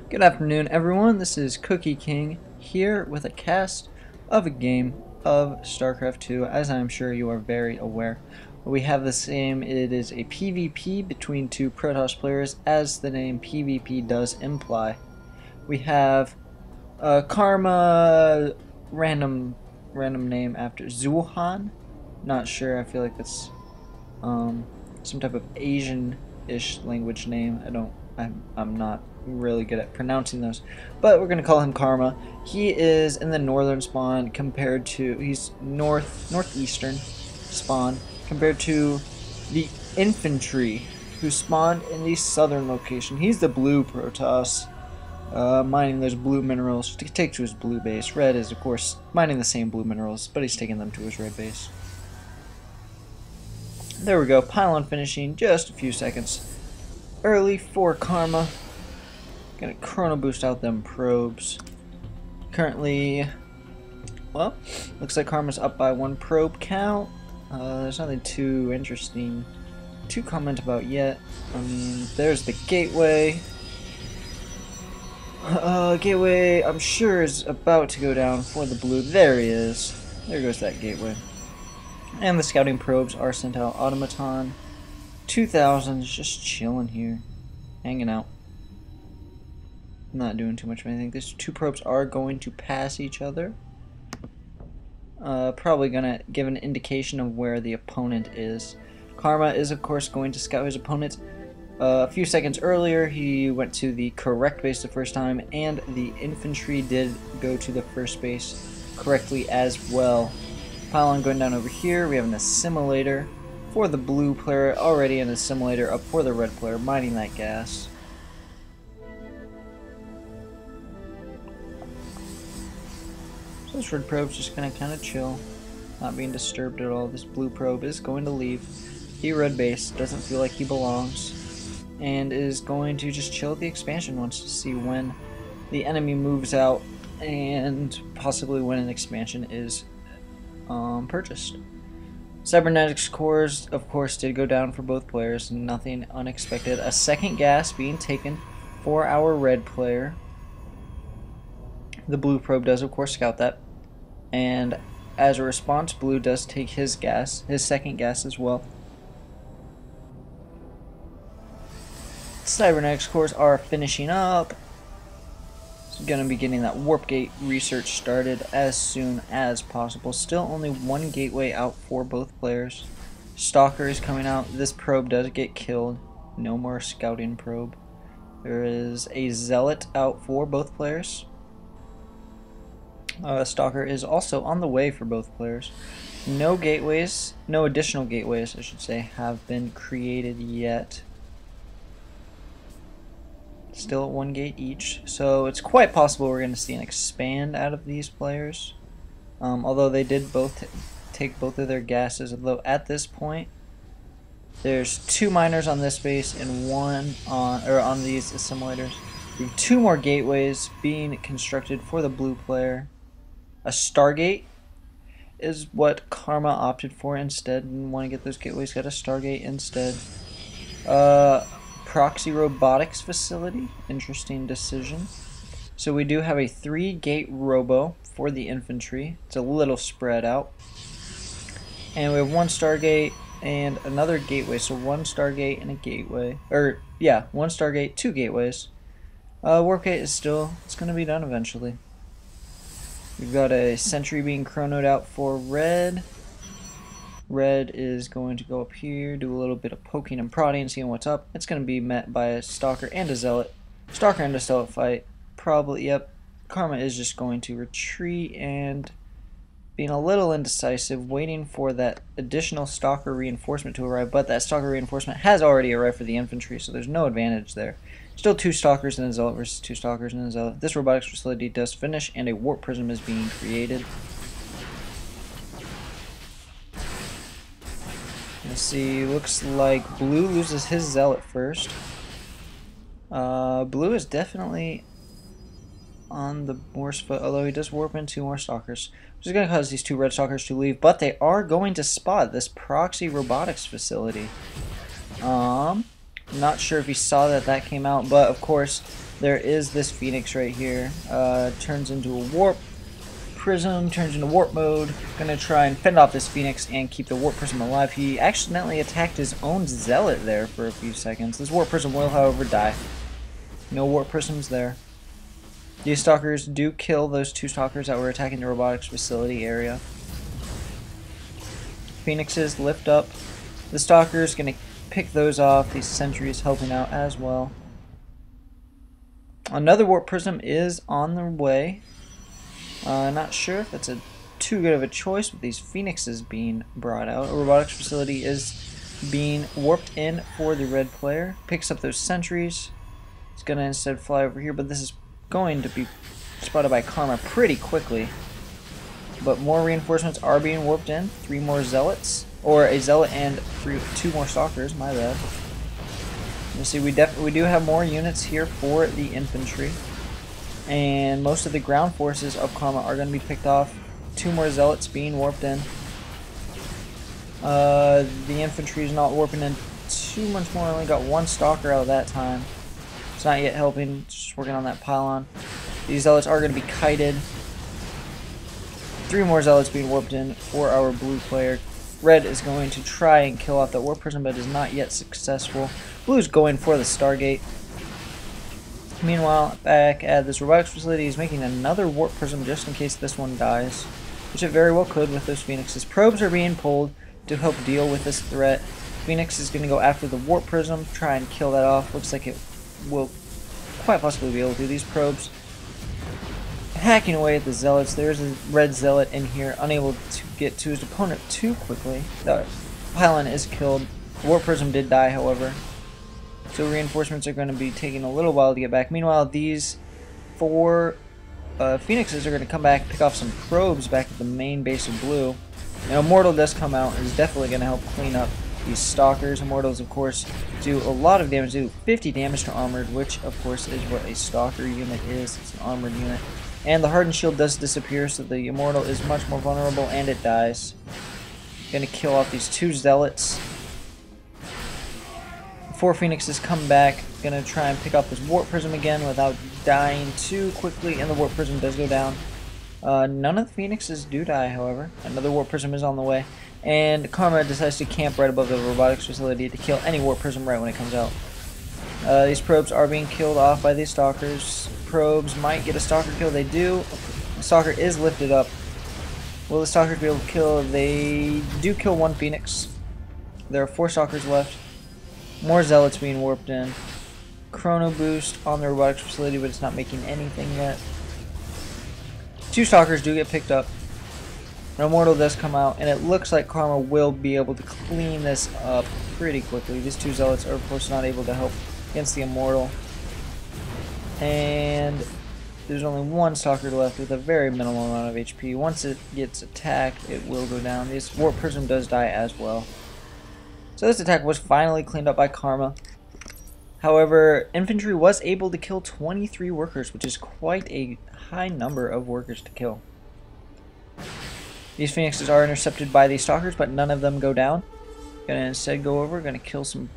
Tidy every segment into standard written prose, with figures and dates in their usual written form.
Good afternoon, everyone. This is Cookie King here with a cast of a game of StarCraft 2, as I'm sure you are very aware. We have the same, it is a PvP between two Protoss players, as the name PvP does imply. We have Karma, random name after Zulhan. Not sure, I feel like that's some type of Asian-ish language name. I'm not really good at pronouncing those, but we're gonna call him Karma. He is in the northern spawn compared to he's northeastern spawn compared to the infantry who spawned in the southern location. He's the blue Protoss, mining those blue minerals to take to his blue base. Red is of course mining the same blue minerals, but he's taking them to his red base. There we go, pylon finishing just a few seconds early for Karma. Gonna chrono boost out them probes. Currently, well, looks like Karma's up by 1 probe count. There's nothing too interesting to comment about yet. I mean, there's the gateway. Gateway, I'm sure, is about to go down for the blue. There he is. There goes that gateway. And the scouting probes are sent out. Automaton 2000 is just chilling here, hanging out. Not doing too much of anything. These two probes are going to pass each other. Probably gonna give an indication of where the opponent is. Karma is of course going to scout his opponent. A few seconds earlier he went to the correct base the first time, and the infantry did go to the first base correctly as well. Pylon going down over here. We have an assimilator for the blue player, already an assimilator up for the red player, mining that gas. So this red probe's just gonna kind of chill, not being disturbed at all. This blue probe is going to leave the red base, doesn't feel like he belongs, and is going to just chill at the expansion. Wants to see when the enemy moves out and possibly when an expansion is purchased. Cybernetics cores, of course, did go down for both players. Nothing unexpected. A second gas being taken for our red player. The blue probe does, of course, scout that. And as a response, blue does take his gas, his second gas as well. Cybernetics cores are finishing up. Going to be getting that warp gate research started as soon as possible. Still only 1 gateway out for both players. Stalker is coming out. This probe does get killed. No more scouting probe. There is a zealot out for both players. Stalker is also on the way for both players. No gateways, no additional gateways I should say, have been created yet. Still at 1 gate each, so it's quite possible we're going to see an expand out of these players. Although they did both take both of their gases, although at this point there's 2 miners on this base and 1 on these assimilators. We have 2 more gateways being constructed for the blue player. A Stargate is what Karma opted for instead. Didn't want to get those gateways, got a Stargate instead. Proxy robotics facility, interesting decision. So we do have a 3 gate robo for the infantry. It's a little spread out. And we have 1 Stargate and another gateway. So 1 Stargate and a gateway. Or yeah, 1 Stargate, 2 gateways. Warp gate is still, it's going to be done eventually. We've got a sentry being chronoed out for red. Red is going to go up here, do a little bit of poking and prodding, seeing what's up. It's going to be met by a Stalker and a Zealot. Stalker and a Zealot fight. Probably, yep. Karma is just going to retreat and being a little indecisive, waiting for that additional Stalker reinforcement to arrive. But that Stalker reinforcement has already arrived for the infantry, so there's no advantage there. Still 2 Stalkers and a Zealot versus 2 Stalkers and a Zealot. This robotics facility does finish, and a warp prism is being created. Let's see, looks like blue loses his Zealot first. Blue is definitely on the worst foot, although he does warp in 2 more Stalkers, which is going to cause these 2 red Stalkers to leave, but they are going to spot this proxy robotics facility. Not sure if he saw that came out, but of course there is this Phoenix right here. Turns into a warp prism, turns into warp mode. Gonna try and fend off this Phoenix and keep the warp prism alive. He accidentally attacked his own zealot there for a few seconds. This warp prism will, however, die. No warp prisms there. These stalkers do kill those 2 stalkers that were attacking the robotics facility area. Phoenixes lift up. The stalkers gonna pick those off. These sentries helping out as well. Another warp prism is on the way. Not sure if it's too good of a choice with these Phoenixes being brought out. A robotics facility is being warped in for the red player. Picks up those sentries. It's going to instead fly over here, but this is going to be spotted by Karma pretty quickly. But more reinforcements are being warped in. 3 more zealots. Or a zealot and 2 more stalkers, my bad. You see, we do have more units here for the infantry. And most of the ground forces of Karma are going to be picked off. 2 more zealots being warped in. The infantry is not warping in too much more. I only got 1 stalker out that time. It's not yet helping. Just working on that pylon. These zealots are going to be kited. 3 more zealots being warped in for our blue player. Red is going to try and kill off that warp prism, but is not yet successful. Blue is going for the Stargate. Meanwhile, back at this robotics facility, he's making another warp prism just in case this one dies, which it very well could with those Phoenixes. Probes are being pulled to help deal with this threat. Phoenix is going to go after the warp prism, try and kill that off. Looks like it will quite possibly be able to. These probes hacking away at the zealots. There's a red zealot in here, unable to get to his opponent too quickly. The pylon is killed. The warp prism did die, however. So reinforcements are going to be taking a little while to get back. Meanwhile, these 4 Phoenixes are going to come back, pick off some probes back at the main base of blue. Now, Immortal does come out and is definitely going to help clean up these stalkers. Immortals, of course, do a lot of damage. They do 50 damage to armored, which, of course, is what a stalker unit is. It's an armored unit. And the hardened shield does disappear, so the Immortal is much more vulnerable, and it dies. Going to kill off these 2 zealots. 4 Phoenixes come back, gonna try and pick up this warp prism again without dying too quickly, and the warp prism does go down. None of the Phoenixes do die, however. Another warp prism is on the way, and Karma decides to camp right above the robotics facility to kill any warp prism right when it comes out. These probes are being killed off by these stalkers. Probes might get a stalker kill. They do. The stalker is lifted up. Will the stalkers be able to kill? They do kill 1 Phoenix. There are 4 stalkers left. More zealots being warped in. Chrono boost on the robotics facility, but it's not making anything yet. 2 stalkers do get picked up. An Immortal does come out, and it looks like Karma will be able to clean this up pretty quickly. These 2 zealots are, of course, not able to help against the Immortal. And there's only 1 stalker left with a very minimal amount of HP. Once it gets attacked, it will go down. This warp prism does die as well. So this attack was finally cleaned up by Karma. However, infantry was able to kill 23 workers, which is quite a high number of workers to kill. These Phoenixes are intercepted by these stalkers, but none of them go down. Gonna instead go over, gonna kill some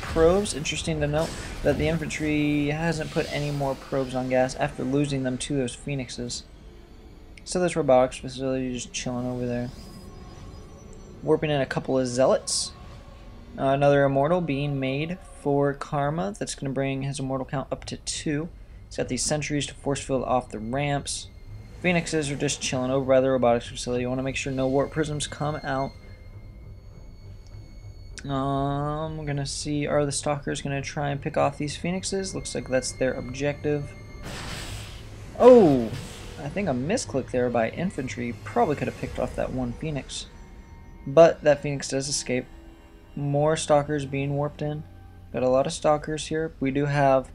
probes. Interesting to note that the infantry hasn't put any more probes on gas after losing them to those Phoenixes. So this robotics facility is just chilling over there. Warping in a couple of zealots. Another Immortal being made for Karma. That's going to bring his Immortal count up to 2. He's got these sentries to force field off the ramps. Phoenixes are just chilling over by the robotics facility. You want to make sure no warp prisms come out. We're going to see, are the stalkers going to try and pick off these Phoenixes? Looks like that's their objective. Oh! I think a misclick there by infantry. Probably could have picked off that 1 Phoenix. But that Phoenix does escape. More stalkers being warped in. Got a lot of stalkers here. We do have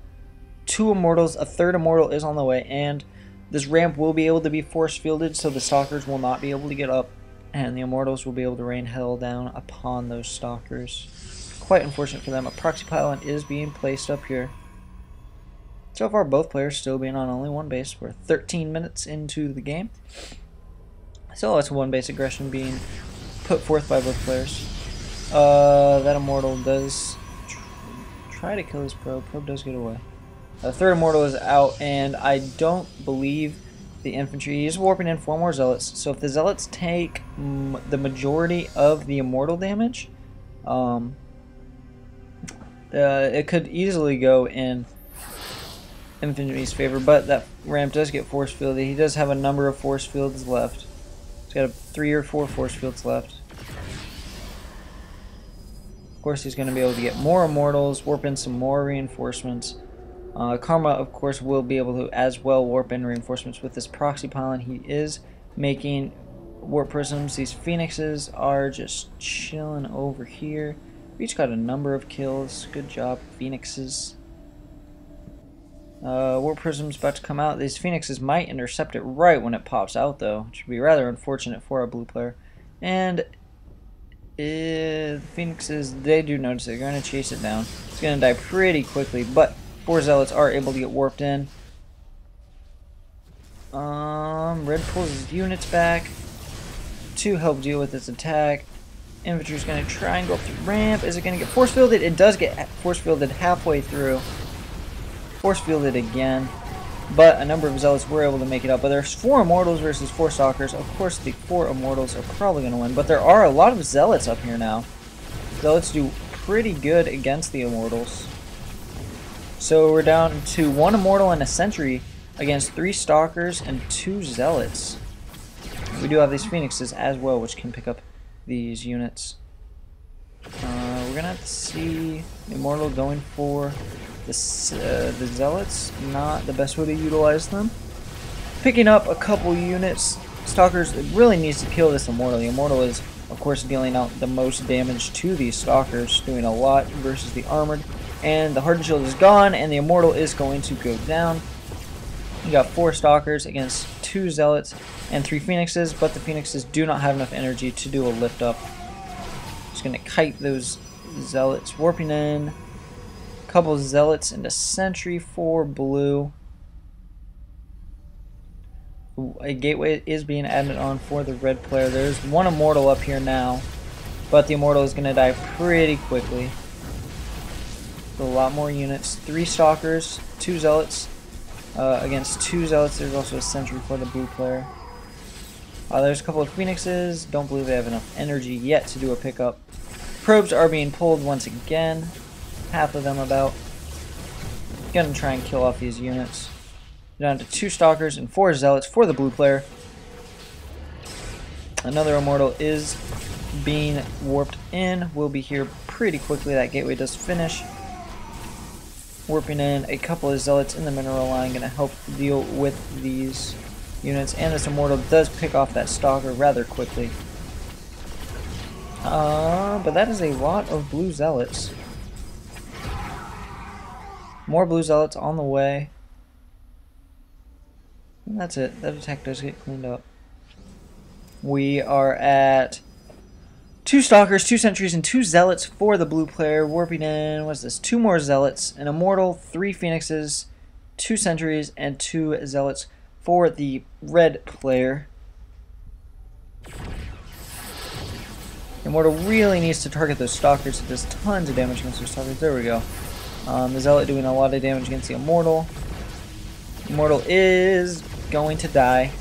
2 Immortals. A 3rd Immortal is on the way, and this ramp will be able to be force fielded, so the stalkers will not be able to get up, and the Immortals will be able to rain hell down upon those stalkers. Quite unfortunate for them. A proxy pylon is being placed up here. So far, both players still being on only 1 base. We're 13 minutes into the game. Still lots of 1 base aggression being put forth by both players. That Immortal does try to kill this probe. Probe does get away. The third immortal is out, and I don't believe the infantry. He's warping in 4 more zealots. So if the zealots take the majority of the immortal damage, it could easily go in infantry's favor. But that ramp does get force fielded. He does have a number of force fields left. He's got 3 or 4 force fields left. Of course, he's going to be able to get more immortals, warp in some more reinforcements. Karma, of course, will be able to as well warp in reinforcements with this proxy pylon. He is making warp prisms. These phoenixes are just chilling over here. We each got a number of kills. Good job, phoenixes. Warp prism's about to come out. These phoenixes might intercept it right when it pops out, though, which would be rather unfortunate for our blue player. And the phoenixes, they do notice they're going to chase it down. It's going to die pretty quickly, but 4 zealots are able to get warped in. Red pulls his units back to help deal with this attack. Infantry's going to try and go up the ramp. Is it going to get force fielded? It does get force fielded halfway through. Force fielded again. But a number of zealots were able to make it up. But there's 4 immortals versus 4 stalkers. Of course, the 4 immortals are probably going to win. But there are a lot of zealots up here now. Zealots do pretty good against the immortals. So we're down to 1 immortal and a sentry against 3 stalkers and 2 zealots. We do have these phoenixes as well, which can pick up these units. We're gonna have to see the immortal going for the zealots. Not the best way to utilize them. Picking up a couple units. Stalkers, it really needs to kill this immortal. The immortal is, of course, dealing out the most damage to these stalkers, doing a lot versus the armored. And the hardened shield is gone, and the immortal is going to go down. You got 4 stalkers against 2 zealots and 3 phoenixes, but the phoenixes do not have enough energy to do a lift up. Just gonna kite those zealots, warping in a couple of zealots into sentry for blue. A gateway is being added on for the red player. There's 1 immortal up here now, but the immortal is gonna die pretty quickly. A lot more units. 3 stalkers, 2 zealots against 2 zealots. There's also a sentry for the blue player. There's a couple of phoenixes. Don't believe they have enough energy yet to do a pickup. Probes are being pulled once again. Half of them about. Gonna try and kill off these units. Down to 2 stalkers and 4 zealots for the blue player. Another immortal is being warped in. We'll be here pretty quickly. That gateway does finish. Warping in a couple of zealots in the mineral line, going to help deal with these units. And this immortal does pick off that stalker rather quickly. But that is a lot of blue zealots. More blue zealots on the way. And that's it. That attack does get cleaned up. We are at 2 stalkers, 2 sentries, and 2 zealots for the blue player. Warping in, what's this? 2 more zealots, an immortal, 3 phoenixes, 2 sentries, and 2 zealots for the red player. The immortal really needs to target those stalkers. It does tons of damage against those stalkers. There we go. The zealot doing a lot of damage against the immortal. The immortal is going to die.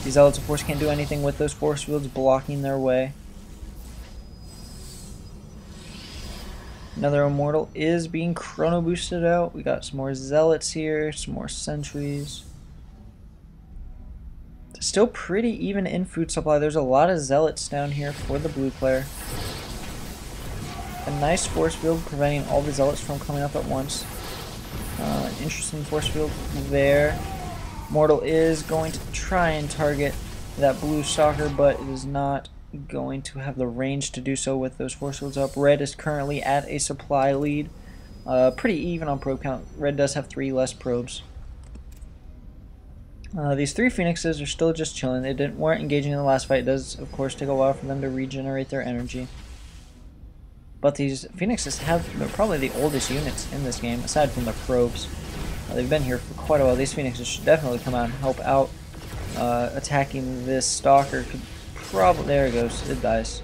The zealots, of course, can't do anything with those force fields blocking their way. Another immortal is being chrono boosted out. We got some more zealots here, some more sentries. Still pretty even in food supply. There's a lot of zealots down here for the blue player. A nice force field preventing all the zealots from coming up at once. Interesting force field there. Mortal is going to try and target that blue stalker, but it is not going to have the range to do so with those force fields up. Red is currently at a supply lead. Pretty even on probe count. Red does have 3 less probes. These 3 phoenixes are still just chilling. They weren't engaging in the last fight. It does, of course, take a while for them to regenerate their energy. But these phoenixes they're probably the oldest units in this game, aside from the probes. They've been here for quite a while. These phoenixes should definitely come out and help out attacking this stalker. There it goes. It dies.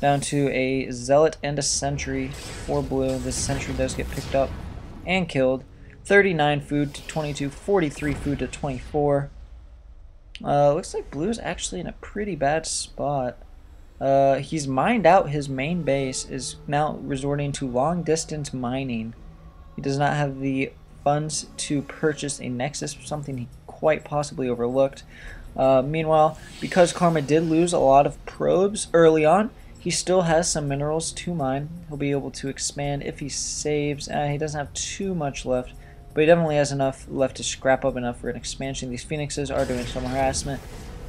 down to a Zealot and a Sentry for blue. This Sentry does get picked up and killed. 39 food to 22, 43 food to 24. Looks like blue's actually in a pretty bad spot. He's mined out his main base, is now resorting to long distance mining. He does not have the funds to purchase a Nexus, something he quite possibly overlooked. Meanwhile, because Karma did lose a lot of probes early on, he still has some minerals to mine. He'll be able to expand if he saves. He doesn't have too much left, but he definitely has enough left to scrap up enough for an expansion. These Phoenixes are doing some harassment.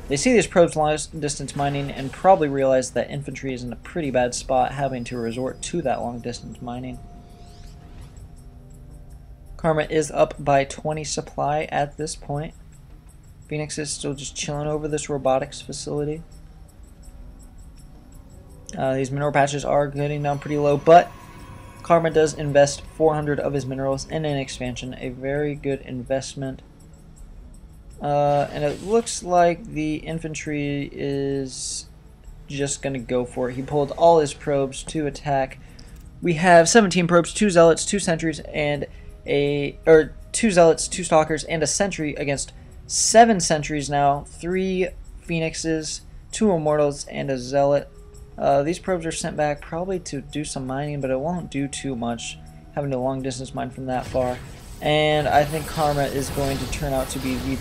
They see these probes long distance mining and probably realize that infantry is in a pretty bad spot, having to resort to that long distance mining. Karma is up by 20 supply at this point. Phoenix is still just chilling over this robotics facility. These mineral patches are getting down pretty low, but Karma does invest 400 of his minerals in an expansion, a very good investment. And it looks like the infantry is just going to go for it. He pulled all his probes to attack. We have 17 probes, 2 zealots, 2 sentries, and 2 zealots, 2 stalkers, and a sentry against 7 sentries now, 3 phoenixes, 2 immortals, and a zealot. These probes are sent back probably to do some mining, but it won't do too much, having to long distance mine from that far. And I think Karma is going to turn out to be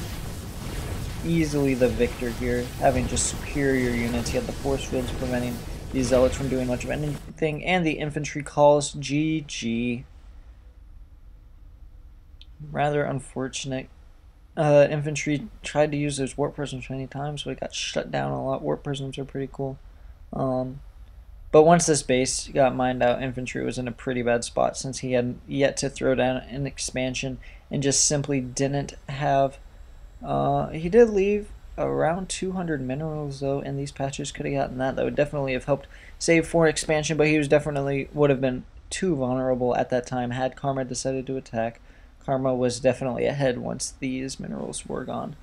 easily the victor here, having just superior units. He had the force fields preventing these zealots from doing much of anything, and the infantry calls GG. Rather unfortunate. Infantry tried to use those warp prisms many times, so it got shut down a lot. Warp prisms are pretty cool. But once this base got mined out, infantry was in a pretty bad spot since he had yet to throw down an expansion and just simply didn't have. He did leave around 200 minerals though, and these patches could have gotten that. That would definitely have helped save for an expansion, but he was definitely would have been too vulnerable at that time had Karma decided to attack. Karma was definitely ahead once these minerals were gone.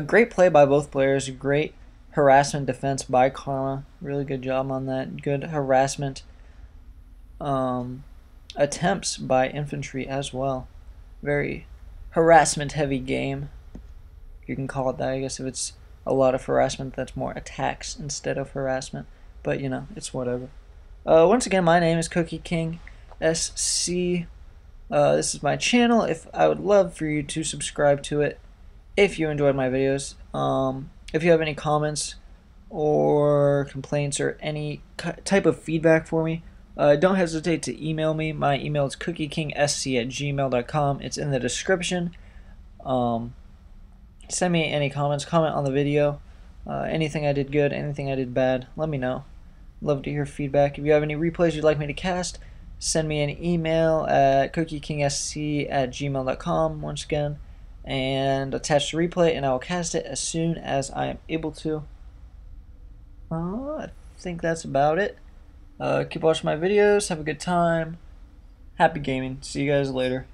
Great play by both players. Great harassment defense by Karma. Really good job on that. Good harassment attempts by infantry as well. Very harassment heavy game. You can call it that. I guess if it's a lot of harassment, that's more attacks instead of harassment. But you know, it's whatever. Once again, my name is Cookie King SC. This is my channel. I would love for you to subscribe to it if you enjoyed my videos. If you have any comments or complaints or any type of feedback for me, don't hesitate to email me. My email is cookiekingsc@gmail.com. It's in the description. Send me any comments, comment on the video. Anything I did good, anything I did bad, let me know. Love to hear feedback. If you have any replays you'd like me to cast, send me an email at cookiekingsc@gmail.com once again, and attach the replay, and I will cast it as soon as I am able to. I think that's about it. Keep watching my videos. Have a good time. Happy gaming. See you guys later.